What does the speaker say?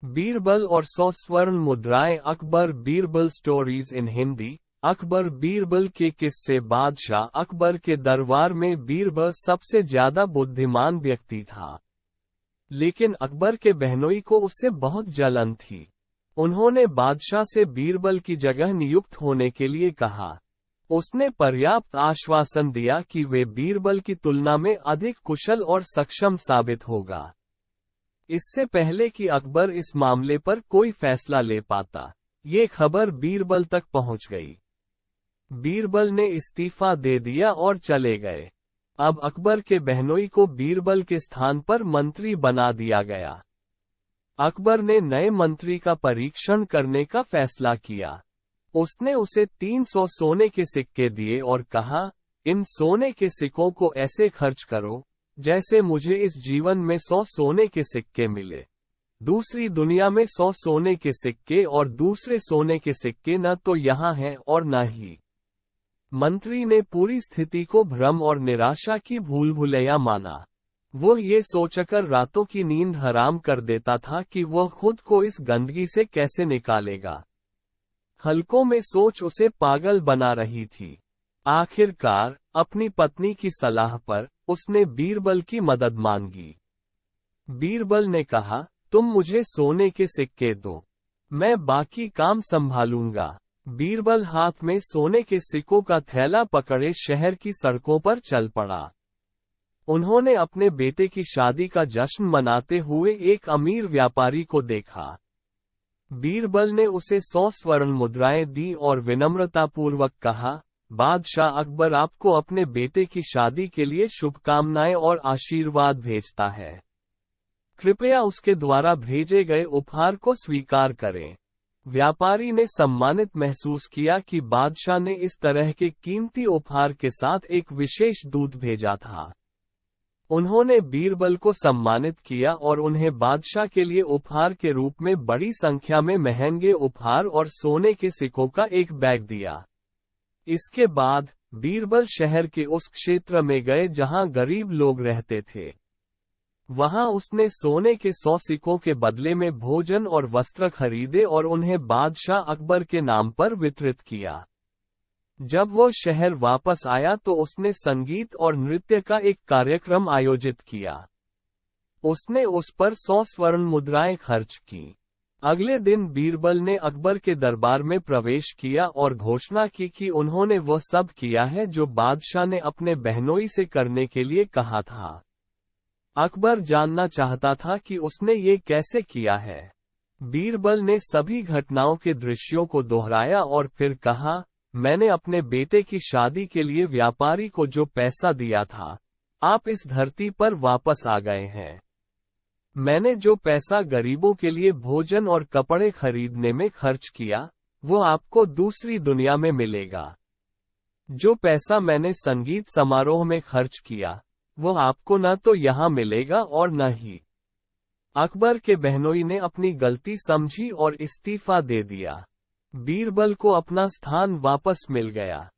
बीरबल और 100 स्वर्ण मुद्राएं। Akbar Birbal stories in Hindi. अकबर बीरबल के किस्से। बादशाह अकबर के दरबार में बीरबल सबसे ज्यादा बुद्धिमान व्यक्ति था, लेकिन अकबर के बहनोई को उससे बहुत जलन थी। उन्होंने बादशाह से बीरबल की जगह नियुक्त होने के लिए कहा। उसने पर्याप्त आश्वासन दिया कि वे बीरबल की तुलना में अधिक कुशल और सक्षम साबित होगा। इससे पहले कि अकबर इस मामले पर कोई फैसला ले पाता, ये खबर बीरबल तक पहुंच गई। बीरबल ने इस्तीफा दे दिया और चले गए। अब अकबर के बहनोई को बीरबल के स्थान पर मंत्री बना दिया गया। अकबर ने नए मंत्री का परीक्षण करने का फैसला किया। उसने उसे 300 सोने के सिक्के दिए और कहा, इन सोने के सिक्कों को ऐसे खर्च करो जैसे मुझे इस जीवन में 100 सोने के सिक्के मिले। दूसरी दुनिया में 100 सोने के सिक्के और दूसरे सोने के सिक्के न तो यहाँ हैं और न ही। मंत्री ने पूरी स्थिति को भ्रम और निराशा की भूल-भुलैया माना। वो ये सोचकर रातों की नींद हराम कर देता था कि वह खुद को इस गंदगी से कैसे निकालेगा। हल्कों में सोच उसे पागल बना रही थी। आखिरकार अपनी पत्नी की सलाह पर उसने बीरबल की मदद मांगी। बीरबल ने कहा, तुम मुझे सोने के सिक्के दो, मैं बाकी काम संभालूंगा। बीरबल हाथ में सोने के सिक्कों का थैला पकड़े शहर की सड़कों पर चल पड़ा। उन्होंने अपने बेटे की शादी का जश्न मनाते हुए एक अमीर व्यापारी को देखा। बीरबल ने उसे 100 स्वर्ण मुद्राएं दी और विनम्रतापूर्वक कहा, बादशाह अकबर आपको अपने बेटे की शादी के लिए शुभकामनाएं और आशीर्वाद भेजता है। कृपया उसके द्वारा भेजे गए उपहार को स्वीकार करें। व्यापारी ने सम्मानित महसूस किया कि बादशाह ने इस तरह के कीमती उपहार के साथ एक विशेष दूत भेजा था। उन्होंने बीरबल को सम्मानित किया और उन्हें बादशाह के लिए उपहार के रूप में बड़ी संख्या में महंगे उपहार और सोने के सिक्कों का एक बैग दिया। इसके बाद बीरबल शहर के उस क्षेत्र में गए जहां गरीब लोग रहते थे। वहां उसने सोने के 100 सिक्कों के बदले में भोजन और वस्त्र खरीदे और उन्हें बादशाह अकबर के नाम पर वितरित किया। जब वो शहर वापस आया तो उसने संगीत और नृत्य का एक कार्यक्रम आयोजित किया। उसने उस पर 100 स्वर्ण मुद्राएं खर्च की। अगले दिन बीरबल ने अकबर के दरबार में प्रवेश किया और घोषणा की कि उन्होंने वह सब किया है जो बादशाह ने अपने बहनोई से करने के लिए कहा था। अकबर जानना चाहता था कि उसने ये कैसे किया है। बीरबल ने सभी घटनाओं के दृश्यों को दोहराया और फिर कहा, मैंने अपने बेटे की शादी के लिए व्यापारी को जो पैसा दिया था, आप इस धरती पर वापस आ गए हैं। मैंने जो पैसा गरीबों के लिए भोजन और कपड़े खरीदने में खर्च किया, वो आपको दूसरी दुनिया में मिलेगा। जो पैसा मैंने संगीत समारोह में खर्च किया, वो आपको न तो यहाँ मिलेगा और न ही। अकबर के बहनोई ने अपनी गलती समझी और इस्तीफा दे दिया। बीरबल को अपना स्थान वापस मिल गया।